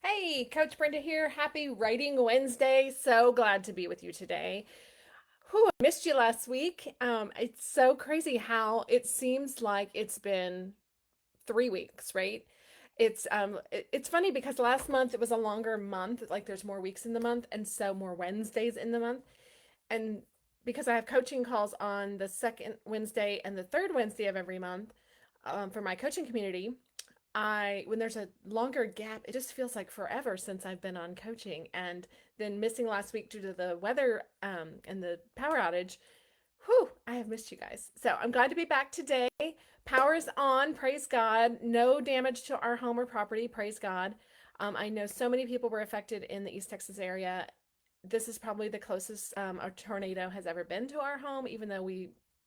Hey, Coach Brenda here. Happy Writing Wednesday. So glad to be with you today. Whew, I missed you last week. It's so crazy how it seems like it's been 3 weeks, right? It's funny because last month it was a longer month, like there's more weeks in the month, and so more Wednesdays in the month. And because I have coaching calls on the second Wednesday and the third Wednesday of every month, for my coaching community, when there's a longer gap, it just feels like forever since I've been on coaching. And then missing last week due to the weather and the power outage. Whew, I have missed you guys. So I'm glad to be back today. Power is on, praise God. No damage to our home or property, praise God. I know so many people were affected in the East Texas area. This is probably the closest a tornado has ever been to our home, even though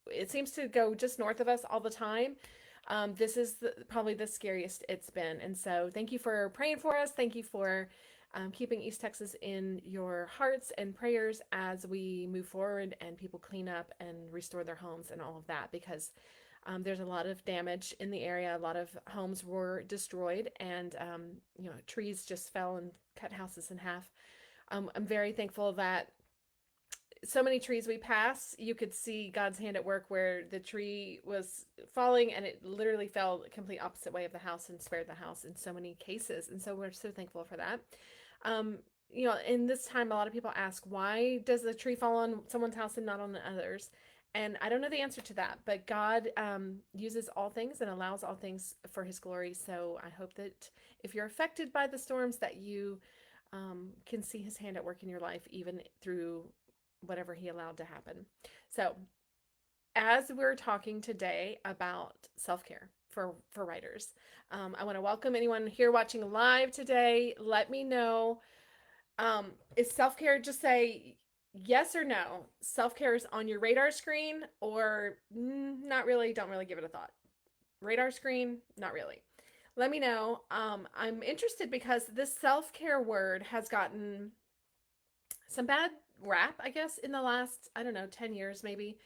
it seems to go just north of us all the time. This is probably the scariest it's been. And so thank you for praying for us. Thank you for keeping East Texas in your hearts and prayers as we move forward and people clean up and restore their homes and all of that, because there's a lot of damage in the area. A lot of homes were destroyed, and trees just fell and cut houses in half. I'm very thankful that so many trees we pass, you could see God's hand at work where the tree was falling and it literally fell the complete opposite way of the house and spared the house in so many cases. And so we're so thankful for that. Um, in this time, a lot of people ask, why does the tree fall on someone's house and not on the others? And I don't know the answer to that, but God uses all things and allows all things for his glory. So I hope that if you're affected by the storms, that you can see his hand at work in your life, even through whatever he allowed to happen. So, as we're talking today about self-care for writers, I want to welcome anyone here watching live today. Let me know, is self-care, just say yes or no. Self-care is on your radar screen, or not really, don't really give it a thought. Radar screen, not really. Let me know. I'm interested because this self-care word has gotten some bad rap, I guess, in the last, I don't know, 10 years maybe.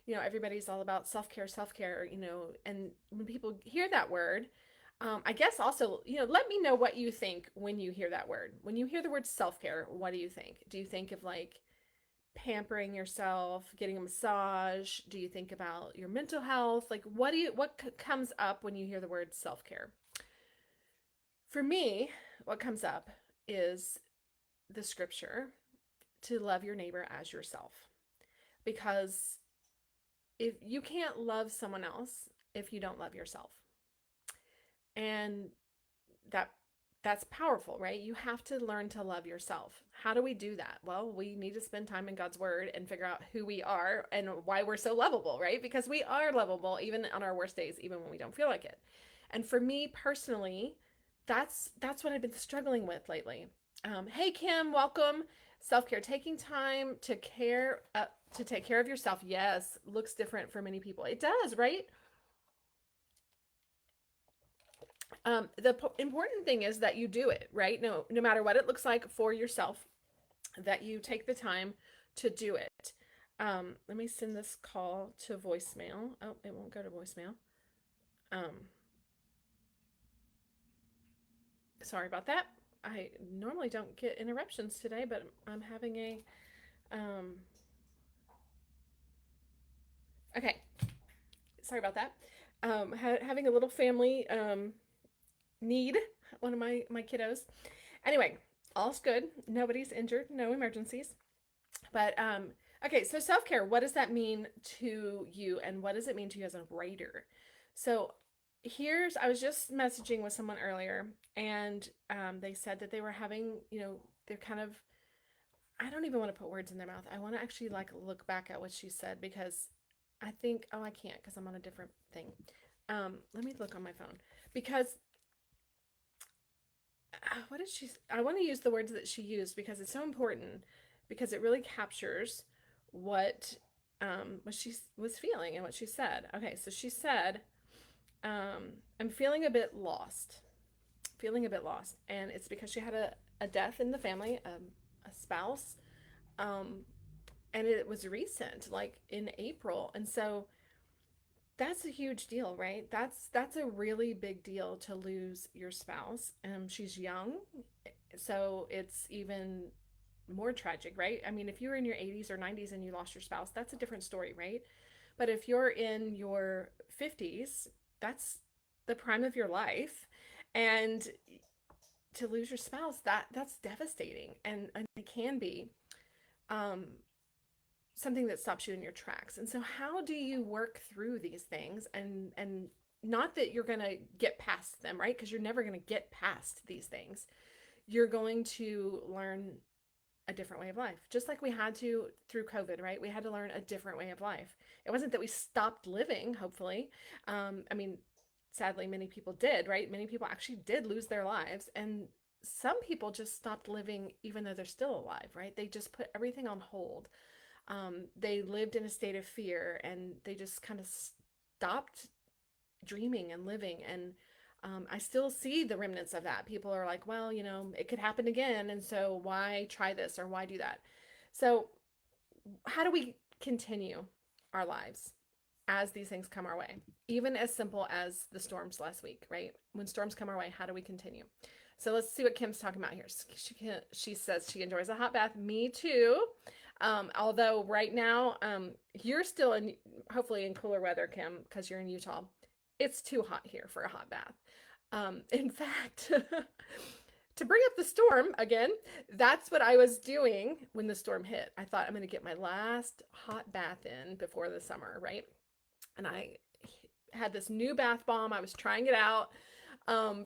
Everybody's all about self care, and when people hear that word, I guess also, let me know what you think when you hear that word. When you hear the word self care, what do you think? Do you think of like pampering yourself, getting a massage? Do you think about your mental health? Like, what comes up when you hear the word self care? For me, what comes up is the scripture to love your neighbor as yourself. Because if you can't love someone else if you don't love yourself. And that that's powerful, right? You have to learn to love yourself. How do we do that? Well, we need to spend time in God's word and figure out who we are and why we're so lovable, right? Because we are lovable even on our worst days, even when we don't feel like it. And for me personally, that's what I've been struggling with lately. Hey Kim, welcome. Self-care, taking time to take care of yourself. Yes, looks different for many people. It does, right? The important thing is that you do it, right? No matter what it looks like for yourself, that you take the time to do it. Let me send this call to voicemail. Oh, it won't go to voicemail. Um, Sorry about that. I normally don't get interruptions today, but I'm having um, okay. Sorry about that. Having a little family need, one of my kiddos. Anyway, all's good. Nobody's injured. No emergencies. But okay, so self care. What does that mean to you, and what does it mean to you as a writer? So I was just messaging with someone earlier, and they said that they were having, they're kind of. I don't even want to put words in their mouth. I want to actually like look back at what she said, because I think, oh, I can't because I'm on a different thing. Let me look on my phone, because what did she? I want to use the words that she used because it's so important, because it really captures what what she was feeling and what she said. Okay, so she said, "I'm feeling a bit lost, feeling a bit lost," and it's because she had a death in the family, a spouse, um, and it was recent, like in April, and so that's a huge deal, right? That's a really big deal to lose your spouse. She's young, So it's even more tragic, right? I mean, if you're in your 80s or 90s and you lost your spouse, that's a different story, right? But if you're in your 50s, that's the prime of your life. And to lose your spouse, that's devastating. And it can be um, something that stops you in your tracks. And so how do you work through these things and not that you're going to get past them, right? Because you're never going to get past these things. You're going to learn a different way of life, just like we had to through COVID, right? We had to learn a different way of life. It wasn't that we stopped living, hopefully. I mean, sadly, many people did, right? Many people actually did lose their lives. And some people just stopped living even though they're still alive, right? They just put everything on hold. They lived in a state of fear and they just kind of stopped dreaming and living. And I still see the remnants of that. People are like, well, it could happen again. And so why try this or why do that? So, how do we continue our lives as these things come our way? Even as simple as the storms last week, right? When storms come our way, how do we continue? So let's see what Kim's talking about here. She says she enjoys a hot bath. Me too. Although right now, you're still hopefully in cooler weather, Kim, because you're in Utah. It's too hot here for a hot bath. In fact, to bring up the storm again, that's what I was doing when the storm hit. I thought I'm going to get my last hot bath in before the summer, right? And I had this new bath bomb. I was trying it out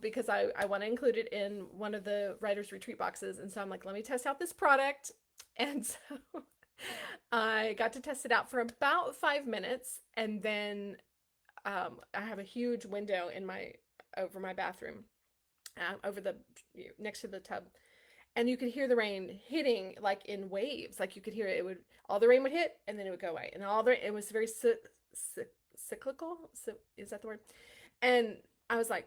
because I want to include it in one of the writer's retreat boxes. And so I'm like, let me test out this product. And so I got to test it out for about 5 minutes. And then I have a huge window over my bathroom, over the next to the tub, and you could hear the rain hitting like in waves. Like you could hear it. It would all the rain would hit, and then it would go away, and it was very cyclical. So is that the word? And I was like,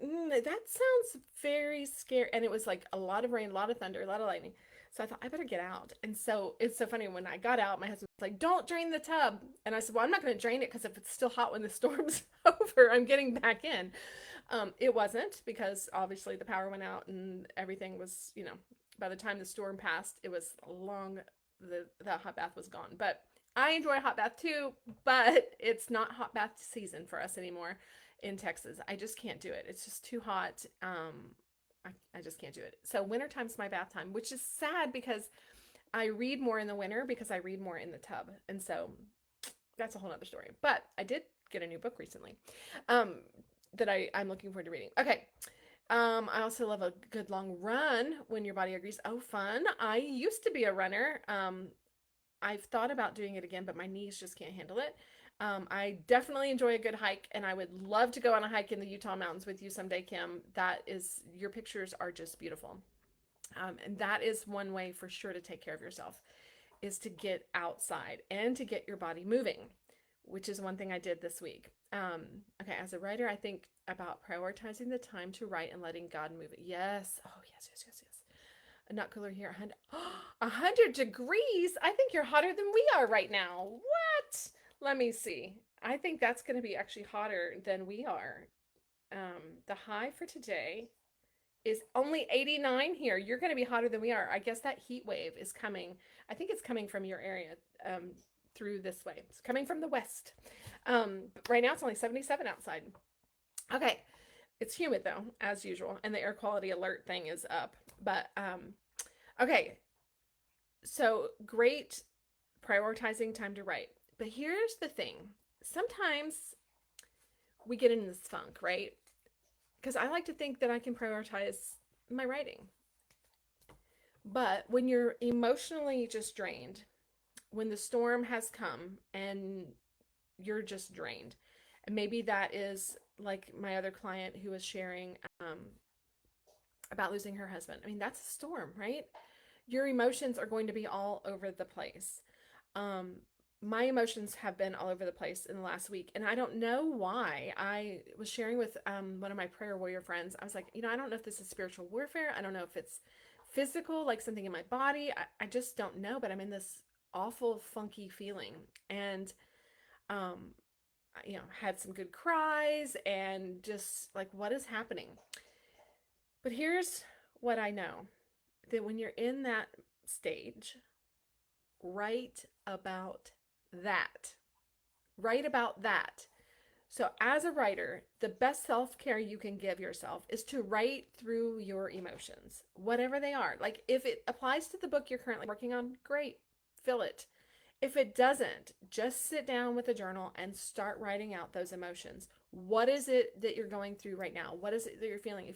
that sounds very scary. And it was like a lot of rain, a lot of thunder, a lot of lightning. So I thought I better get out. And so it's so funny when I got out, my husband was like, "Don't drain the tub." And I said, "Well, I'm not going to drain it because if it's still hot when the storm's over, I'm getting back in." It wasn't, because obviously the power went out and everything was, by the time the storm passed, it was long. The hot bath was gone. But I enjoy a hot bath too, but it's not hot bath season for us anymore in Texas. I just can't do it. It's just too hot. I just can't do it. So wintertime's my bath time, which is sad because I read more in the winter because I read more in the tub. And so that's a whole other story. But I did get a new book recently that I'm looking forward to reading. Okay. I also love a good long run when your body agrees. Oh, fun. I used to be a runner. I've thought about doing it again, but my knees just can't handle it. I definitely enjoy a good hike, and I would love to go on a hike in the Utah mountains with you someday, Kim. Your pictures are just beautiful. And that is one way for sure to take care of yourself, is to get outside and to get your body moving, which is one thing I did this week. Okay, as a writer, I think about prioritizing the time to write and letting God move it. Yes. Oh, yes, yes, yes, yes. Not cooler here. 100, 100 degrees. I think you're hotter than we are right now. What? Let me see. I think that's going to be actually hotter than we are. The high for today is only 89 here. You're going to be hotter than we are. I guess that heat wave is coming. I think it's coming from your area through this way. It's coming from the west. But right now it's only 77 outside. Okay. It's humid though, as usual, and the air quality alert thing is up. But okay. So great prioritizing time to write. But here's the thing. Sometimes we get in this funk, right? Because I like to think that I can prioritize my writing. But when you're emotionally just drained, when the storm has come and you're just drained, and maybe that is like my other client who was sharing about losing her husband. I mean, that's a storm, right? Your emotions are going to be all over the place. My emotions have been all over the place in the last week, and I don't know why. I was sharing with one of my prayer warrior friends. I was like, I don't know if this is spiritual warfare. I don't know if it's physical, like something in my body. I just don't know, but I'm in this awful, funky feeling. And, had some good cries and just like, what is happening? But here's what I know, that when you're in that stage, write about that. Write about that. So, as a writer, the best self care you can give yourself is to write through your emotions, whatever they are. Like, if it applies to the book you're currently working on, great, fill it. If it doesn't, just sit down with a journal and start writing out those emotions. What is it that you're going through right now? What is it that you're feeling?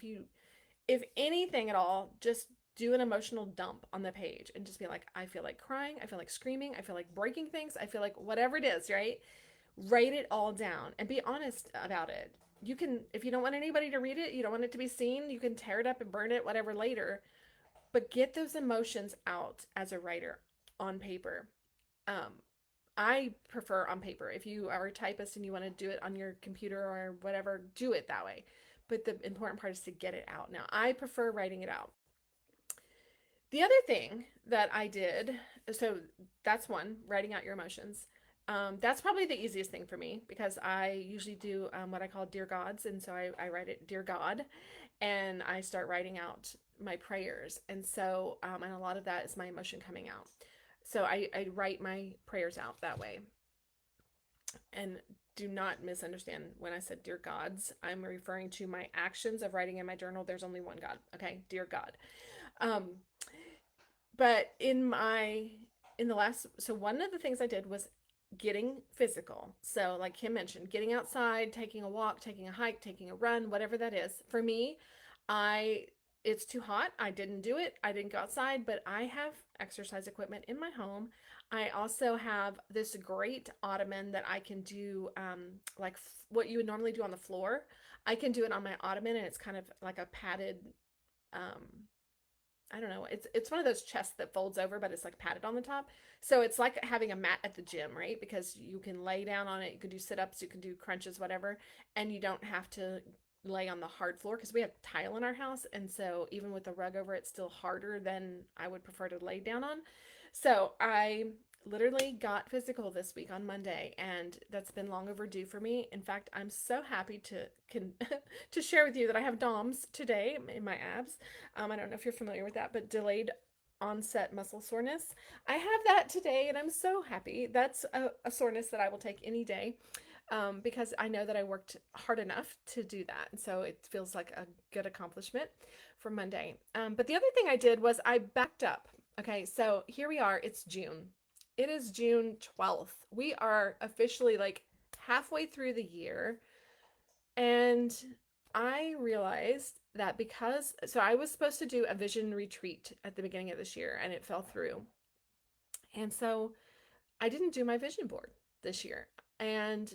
If anything at all, just do an emotional dump on the page and just be like, I feel like crying, I feel like screaming, I feel like breaking things, I feel like whatever it is, right? Write it all down and be honest about it. You can, if you don't want anybody to read it, you don't want it to be seen, you can tear it up and burn it, whatever, later. But get those emotions out as a writer on paper. Um, I prefer on paper. If you are a typist and you want to do it on your computer or whatever, do it that way. But the important part is to get it out. Now, I prefer writing it out. The other thing that I did, so that's one, writing out your emotions. That's probably the easiest thing for me because I usually do what I call Dear Gods. And so I write it, Dear God, and I start writing out my prayers. And so, and a lot of that is my emotion coming out. So I write my prayers out that way. And do not misunderstand when I said Dear Gods, I'm referring to my actions of writing in my journal. There's only one God, okay? Dear God. Um, but in the last, so one of the things I did was getting physical. So like Kim mentioned, getting outside, taking a walk, taking a hike, taking a run, whatever that is. For me, I it's too hot. I didn't do it. I didn't go outside, but I have exercise equipment in my home. I also have this great ottoman that I can do like what you would normally do on the floor. I can do it on my ottoman, and it's kind of like a padded um I don't know. It's one of those chests that folds over, but it's like padded on the top. So it's like having a mat at the gym, right? Because you can lay down on it, you can do sit-ups, you can do crunches, whatever, and you don't have to lay on the hard floor because we have tile in our house, and so even with the rug over, it's still harder than I would prefer to lay down on. So I literally got physical this week on Monday, and that's been long overdue for me. In fact, I'm so happy to can to share with you that I have DOMS today in my abs. I don't know if you're familiar with that, but delayed onset muscle soreness. I have that today, and I'm so happy. That's a soreness that I will take any day, because I know that I worked hard enough to do that. And so it feels like a good accomplishment for Monday. But the other thing I did was I backed up. Okay, so here we are. It's June. It is June 12th. We are officially like halfway through the year. And I realized that so I was supposed to do a vision retreat at the beginning of this year and it fell through. And so I didn't do my vision board this year. And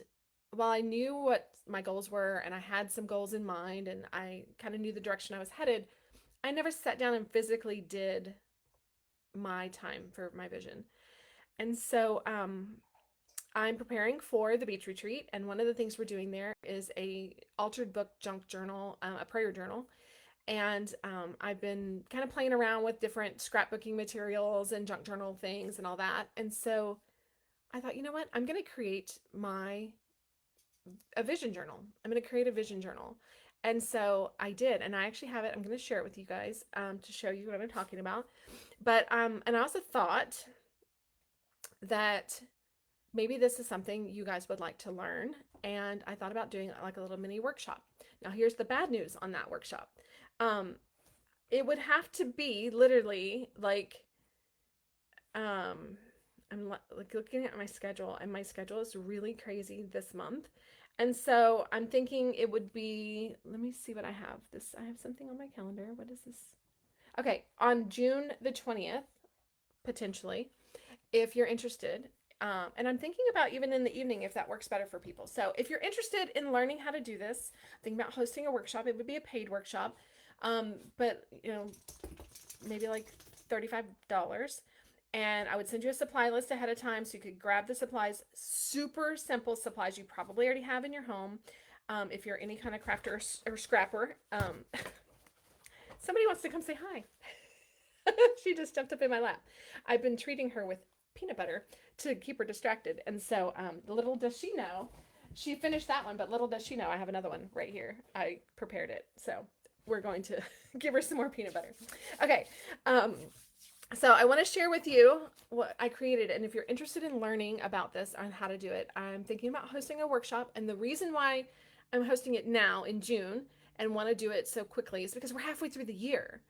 while I knew what my goals were and I had some goals in mind and I kind of knew the direction I was headed, I never sat down and physically did my time for my vision. And so I'm preparing for the beach retreat, and one of the things we're doing there is a altered book junk journal, a prayer journal. And I've been kind of playing around with different scrapbooking materials and junk journal things and all that. And so I thought, you know what? I'm going to create a vision journal. I'm going to create a vision journal. And so I did, and I actually have it. I'm going to share it with you guys to show you what I'm talking about. But and I also thought that maybe this is something you guys would like to learn. And I thought about doing like a little mini workshop. Now, here's the bad news on that workshop. Um, it would have to be literally like, like looking at my schedule, and my schedule is really crazy this month. And so I'm thinking it would be, let me see what I have. I have something on my calendar. What is this? Okay, on June the 20th, potentially, if you're interested. And I'm thinking about even in the evening if that works better for people. So if you're interested in learning how to do this, think about hosting a workshop. It would be a paid workshop, but maybe like $35. And I would send you a supply list ahead of time so you could grab the supplies. Super simple supplies you probably already have in your home. If you're any kind of crafter or scrapper, somebody wants to come say hi. She just jumped up in my lap. I've been treating her with peanut butter to keep her distracted. And so little does she know, she finished that one, but little does she know I have another one right here. I prepared it. So we're going to give her some more peanut butter. Okay. Um, so I want to share with you what I created. And if you're interested in learning about this on how to do it, I'm thinking about hosting a workshop. And the reason why I'm hosting it now in June and want to do it so quickly is because we're halfway through the year.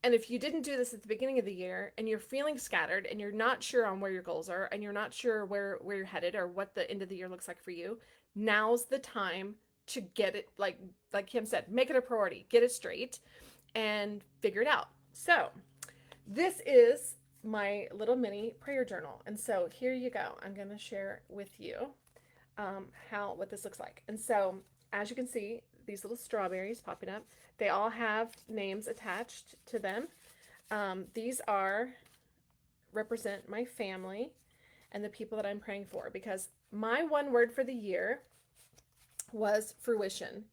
And if you didn't do this at the beginning of the year and you're feeling scattered and you're not sure on where your goals are and you're not sure where you're headed or what the end of the year looks like for you, now's the time to get it, like Kim said, make it a priority, get it straight and figure it out. So, this is my little mini prayer journal. And so here you go. I'm going to share with you what this looks like. And so, as you can see, these little strawberries popping up, they all have names attached to them. These represent my family and the people that I'm praying for, because my one word for the year was fruition.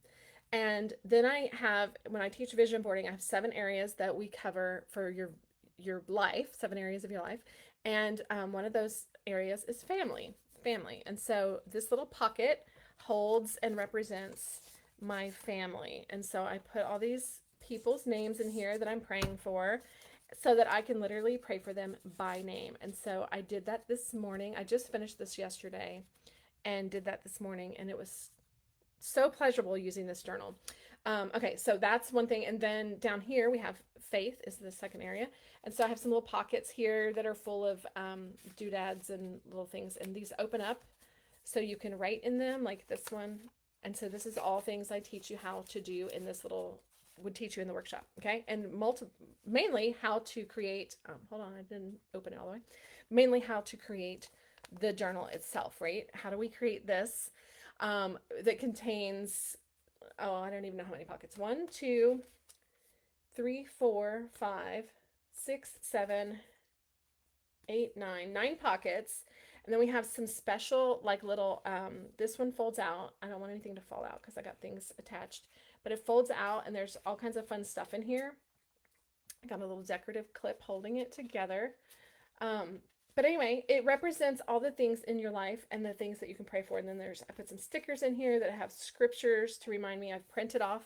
And then when I teach vision boarding, I have 7 areas that we cover for your life, 7 areas of your life. And one of those areas is family. And so this little pocket holds and represents my family. And so I put all these people's names in here that I'm praying for so that I can literally pray for them by name. And so I did that this morning. I just finished this yesterday and did that this morning, and it was so pleasurable using this journal. Okay, so that's one thing. And then down here we have faith is the second area. And so I have some little pockets here that are full of doodads and little things. And these open up so you can write in them, like this one. And so this is all things I teach you how to do in this would teach you in the workshop. Okay. And mainly how to create, hold on, I didn't open it all the way. Mainly how to create the journal itself, right? How do we create this that contains, I don't even know how many pockets. 1, 2, 3, 4, 5, 6, 7, 8, 9 pockets. And then we have some special, like little, this one folds out. I don't want anything to fall out because I got things attached, but it folds out and there's all kinds of fun stuff in here. I got a little decorative clip holding it together. But anyway, it represents all the things in your life and the things that you can pray for. And then I put some stickers in here that have scriptures to remind me. I've printed off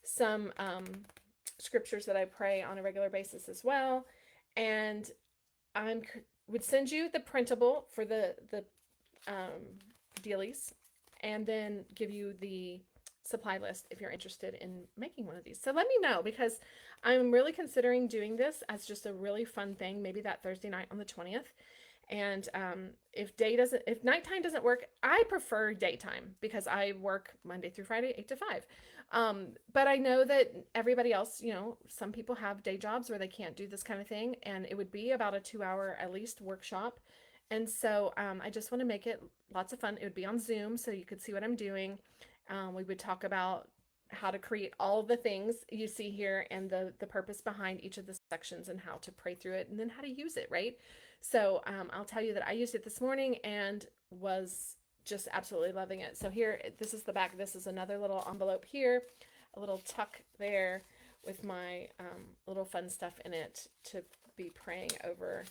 some scriptures that I pray on a regular basis as well. And I would send you the printable for the dealies, and then give you the supply list if you're interested in making one of these. So let me know, because I'm really considering doing this as just a really fun thing, maybe that Thursday night on the 20th. And if nighttime doesn't work, I prefer daytime because I work Monday through Friday, 8 to 5. But I know that everybody else, some people have day jobs where they can't do this kind of thing, and it would be about a 2-hour at least workshop. And so I just want to make it lots of fun. It would be on Zoom so you could see what I'm doing. We would talk about how to create all the things you see here and the purpose behind each of the sections and how to pray through it and then how to use it, right? So I'll tell you that I used it this morning and was just absolutely loving it. So here, this is the back. This is another little envelope here, a little tuck there with my little fun stuff in it to be praying over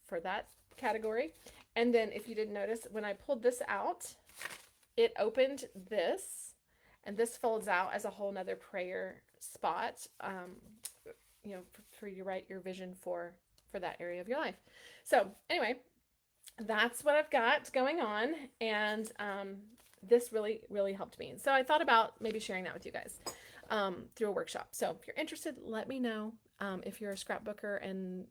for that category. And then if you didn't notice, when I pulled this out, it opened this, and this folds out as a whole nother prayer spot, for you write your vision for that area of your life. So anyway, that's what I've got going on, and this really, really helped me. So I thought about maybe sharing that with you guys through a workshop. So if you're interested, let me know. If you're a scrapbooker and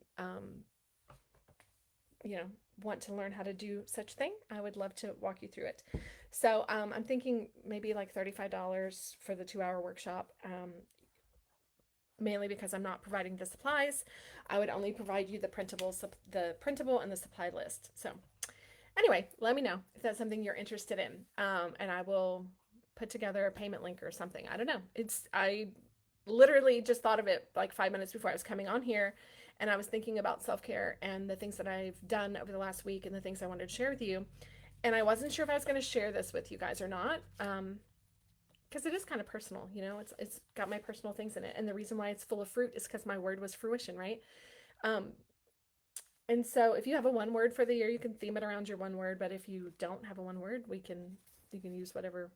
want to learn how to do such thing, I would love to walk you through it. So I'm thinking maybe like $35 for the 2-hour workshop, mainly because I'm not providing the supplies. I would only provide you the printable and the supply list. So anyway, let me know if that's something you're interested in, and I will put together a payment link or something. I don't know. I literally just thought of it like 5 minutes before I was coming on here. And I was thinking about self-care and the things that I've done over the last week and the things I wanted to share with you. And I wasn't sure if I was going to share this with you guys or not, because it is kind of personal, it's got my personal things in it. And the reason why it's full of fruit is because my word was fruition, right? And so if you have a one word for the year, you can theme it around your one word. But if you don't have a one word, you can use whatever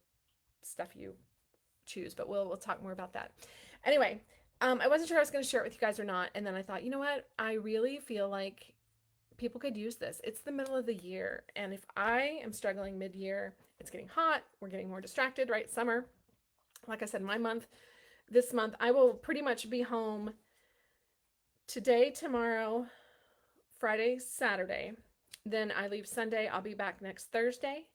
stuff you choose, but we'll talk more about that. Anyway, I wasn't sure I was going to share it with you guys or not, and then I thought, you know what? I really feel like people could use this. It's the middle of the year, and if I am struggling mid-year, it's getting hot, we're getting more distracted, right? Summer. Like I said, this month, I will pretty much be home today, tomorrow, Friday, Saturday. Then I leave Sunday. I'll be back next Thursday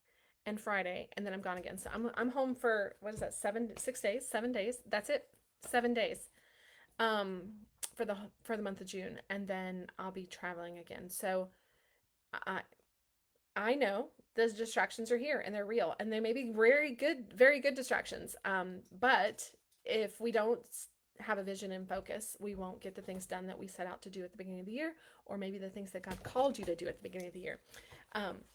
and Friday, and then I'm gone again. So I'm home for, what is that, 6 days, 7 days. That's it, 7 days. Um, for the month of June, and then I'll be traveling again. So I I know those distractions are here and they're real, and they may be very good distractions. But if we don't have a vision and focus, we won't get the things done that we set out to do at the beginning of the year, or maybe the things that God called you to do at the beginning of the year.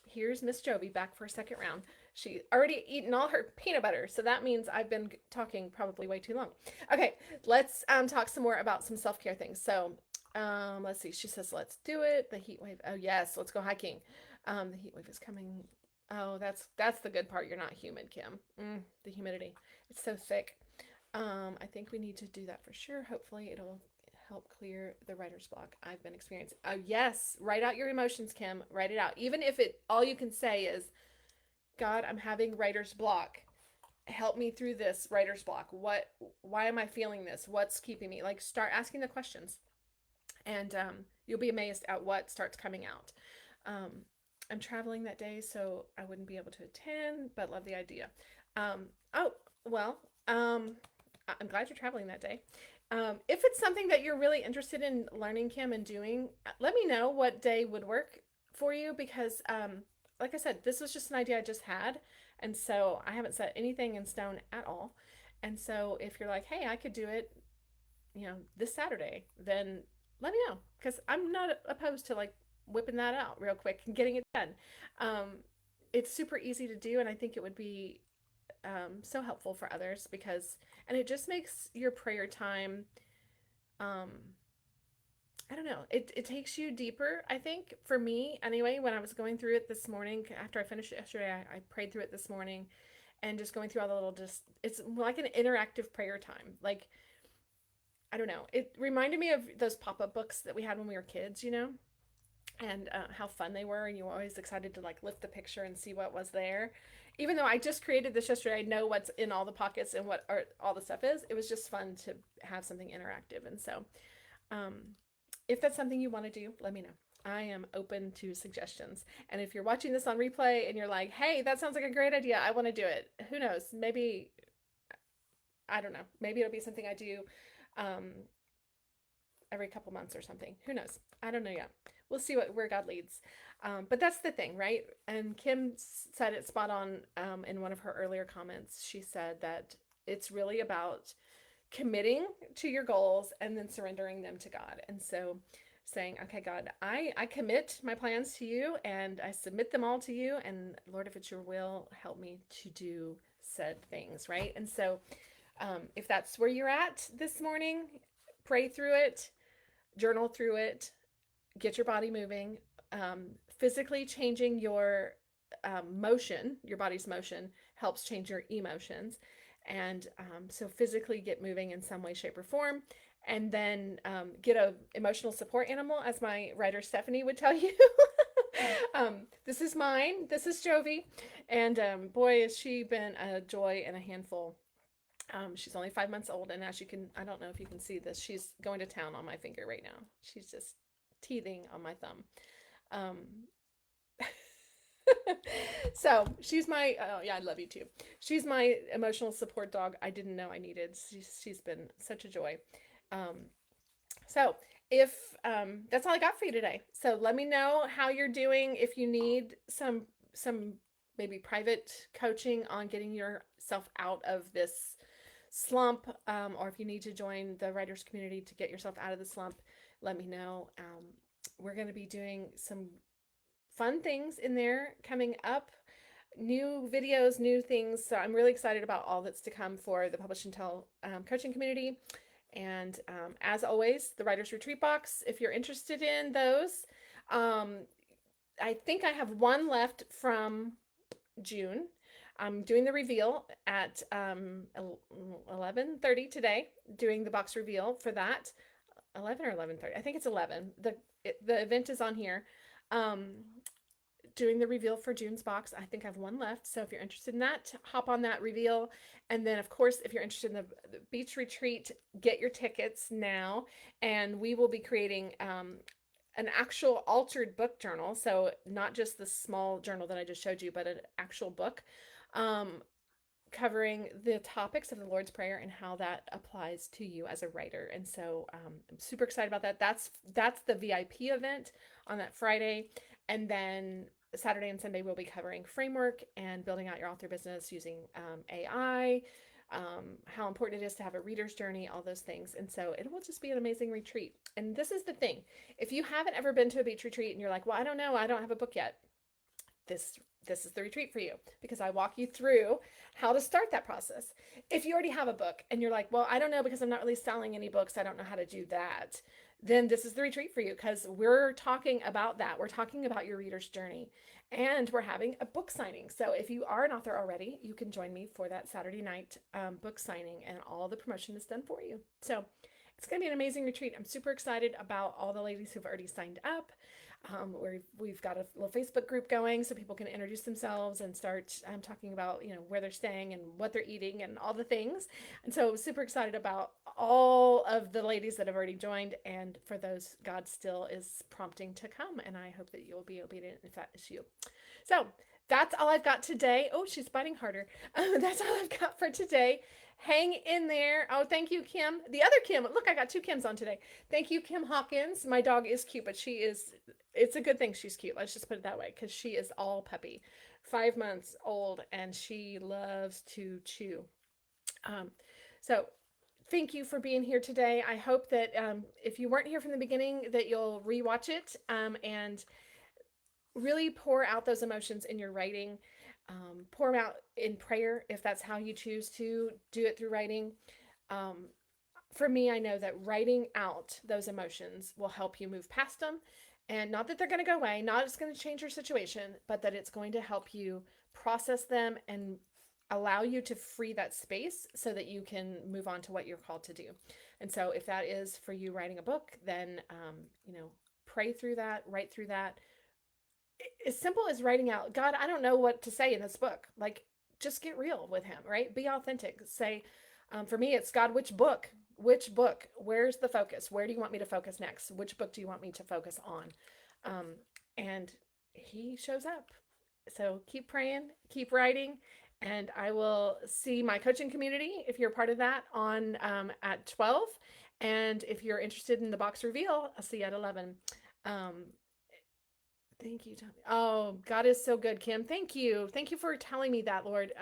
Here's Miss Jovi back for a second round. She already eaten all her peanut butter, so that means I've been talking probably way too long. Okay, let's talk some more about some self-care things. So let's see. She says, let's do it. The heat wave. Oh yes, let's go hiking. The heat wave is coming. Oh, that's the good part. You're not humid, Kim. The humidity. It's so thick. I think we need to do that for sure. Hopefully it'll help clear the writer's block I've been experiencing. Oh yes, write out your emotions, Kim. Write it out. Even if all you can say is, God, I'm having writer's block. Help me through this writer's block. Why am I feeling this? What's keeping me? Like, start asking the questions, and you'll be amazed at what starts coming out. I'm traveling that day, so I wouldn't be able to attend, but love the idea. Oh, well, I'm glad you're traveling that day. If it's something that you're really interested in learning, Kim, and doing, let me know what day would work for you, because like I said, this was just an idea I just had, and so I haven't set anything in stone at all. And so if you're like, hey, I could do it, this Saturday, then let me know, because I'm not opposed to like whipping that out real quick and getting it done. It's super easy to do, and I think it would be so helpful for others, and it just makes your prayer time, um, I don't know, it takes you deeper, I think, for me anyway. When I was going through it this morning, after I finished it yesterday, I prayed through it this morning, and just going through all the little, it's like an interactive prayer time. Like, I don't know, it reminded me of those pop-up books that we had when we were kids, and how fun they were, and you were always excited to like lift the picture and see what was there. Even though I just created this yesterday, I know what's in all the pockets and what all the stuff is. It was just fun to have something interactive. And so if that's something you want to do, let me know. I am open to suggestions. And if you're watching this on replay and you're like, hey, that sounds like a great idea, I want to do it, who knows, maybe, I don't know, maybe it'll be something I do every couple months or something. Who knows? I don't know yet. We'll see where God leads. But that's the thing, right? And Kim said it spot on in one of her earlier comments. She said that it's really about committing to your goals and then surrendering them to God. And so saying, okay, God, I commit my plans to you, and I submit them all to you. And Lord, if it's your will, help me to do said things, right? And so if that's where you're at this morning, pray through it, journal through it, get your body moving. Physically changing your motion, your body's motion, helps change your emotions. And so physically get moving in some way, shape, or form. And then get a emotional support animal, as my writer Stephanie would tell you. This is mine. This is Jovi. And boy, has she been a joy and a handful. She's only 5 months old, and as you can, I don't know if you can see this, she's going to town on my finger right now. She's just teething on my thumb. So she's my, oh yeah, I love you too. She's my emotional support dog I didn't know I needed. She's been such a joy. So if that's all I got for you today. So let me know how you're doing. If you need some maybe private coaching on getting yourself out of this slump, or if you need to join the writers community to get yourself out of the slump, let me know. We're going to be doing some fun things in there coming up, new videos, new things. So I'm really excited about all that's to come for the Publish and Tell coaching community. And as always, the Writers Retreat Box, if you're interested in those, I think I have one left from June. I'm doing the reveal at 11:30 today, doing the box reveal for that. 11 or 11:30. I think it's 11. The event is on here. Um, Doing the reveal for June's box. I think I have one left. So if you're interested in that, hop on that reveal. And then, of course, if you're interested in the beach retreat, get your tickets now. And we will be creating an actual altered book journal. So not just the small journal that I just showed you, but an actual book. Um, Covering the topics of the Lord's Prayer and how that applies to you as a writer. And so I'm super excited about that. That's the VIP event on that Friday. And then Saturday and Sunday, we'll be covering framework and building out your author business using AI, how important it is to have a reader's journey, all those things. And so it will just be an amazing retreat. And this is the thing. If you haven't ever been to a beach retreat and you're like, well, I don't know, I don't have a book yet, this is the retreat for you, because I walk you through how to start that process. If you already have a book and you're like, well, I don't know, because I'm not really selling any books, I don't know how to do that, then this is the retreat for you, because we're talking about that. We're talking about your reader's journey, and we're having a book signing. So if you are an author already, you can join me for that Saturday night book signing, and all the promotion is done for you. So it's going to be an amazing retreat. I'm super excited about all the ladies who've already signed up. We've got a little Facebook group going so people can introduce themselves and start talking about, where they're staying and what they're eating and all the things. And so super excited about all of the ladies that have already joined, and for those God still is prompting to come. And I hope that you'll be obedient if that is you. So that's all I've got today. Oh, she's biting harder. That's all I've got for today. Hang in there. Oh, thank you, Kim. The other Kim. Look, I got two Kims on today. Thank you, Kim Hawkins. My dog is cute, but it's a good thing she's cute. Let's just put it that way, because she is all puppy. 5 months old, and she loves to chew. So thank you for being here today. I hope that if you weren't here from the beginning, that you'll rewatch it and really pour out those emotions in your writing. Pour them out in prayer if that's how you choose to do it through writing. For me, I know that writing out those emotions will help you move past them. And not that they're going to go away, not it's going to change your situation, but that it's going to help you process them and allow you to free that space so that you can move on to what you're called to do. And so if that is for you writing a book, then, pray through that, write through that. As simple as writing out, God, I don't know what to say in this book. Like, just get real with him, right? Be authentic. Say, for me, it's God, which book? Which book? Where's the focus? Where do you want me to focus next? Which book do you want me to focus on? And he shows up. So keep praying, keep writing, and I will see my coaching community, if you're part of that, on at 12. And if you're interested in the box reveal, I'll see you at 11. Thank you, Tommy. Oh, God is so good, Kim. Thank you. Thank you for telling me that, Lord.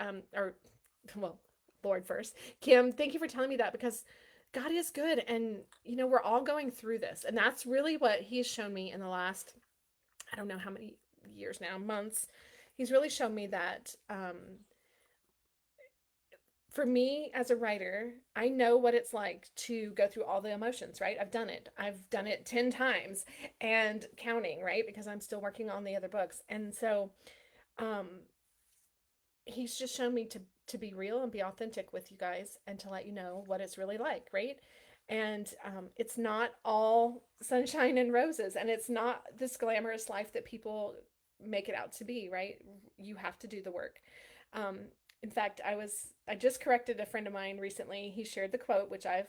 Well, Lord first. Kim, thank you for telling me that, because God is good. And, we're all going through this. And that's really what he's shown me in the last, I don't know how many years now, months. He's really shown me that for me as a writer, I know what it's like to go through all the emotions, right? I've done it. I've done it 10 times and counting, right? Because I'm still working on the other books. And so um, he's just shown me to be real and be authentic with you guys, and to let you know what it's really like, right? And it's not all sunshine and roses, and it's not this glamorous life that people make it out to be, right? You have to do the work. Um, in fact, I just corrected a friend of mine recently. He shared the quote, which I've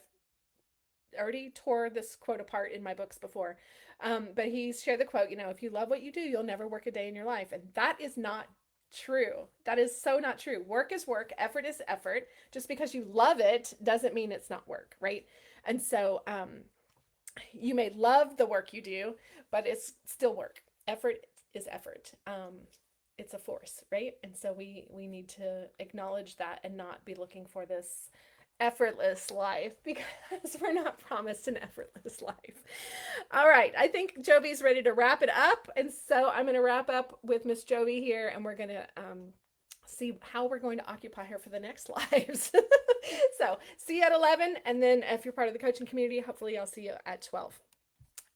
already tore this quote apart in my books before. But he shared the quote, if you love what you do, you'll never work a day in your life. And that is not true. That is so not true. Work is work. Effort is effort. Just because you love it doesn't mean it's not work, right? And so you may love the work you do, but it's still work. Effort is effort. It's a force, right? And so we need to acknowledge that and not be looking for this effortless life, because we're not promised an effortless life. All right, I think Jovi's ready to wrap it up, and so I'm going to wrap up with Miss Jovi here, and we're going to see how we're going to occupy her for the next lives. So see you at 11, and then if you're part of the coaching community, hopefully I'll see you at 12.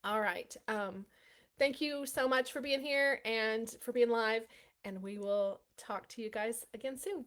All right. Thank you so much for being here and for being live. and we will talk to you guys again soon.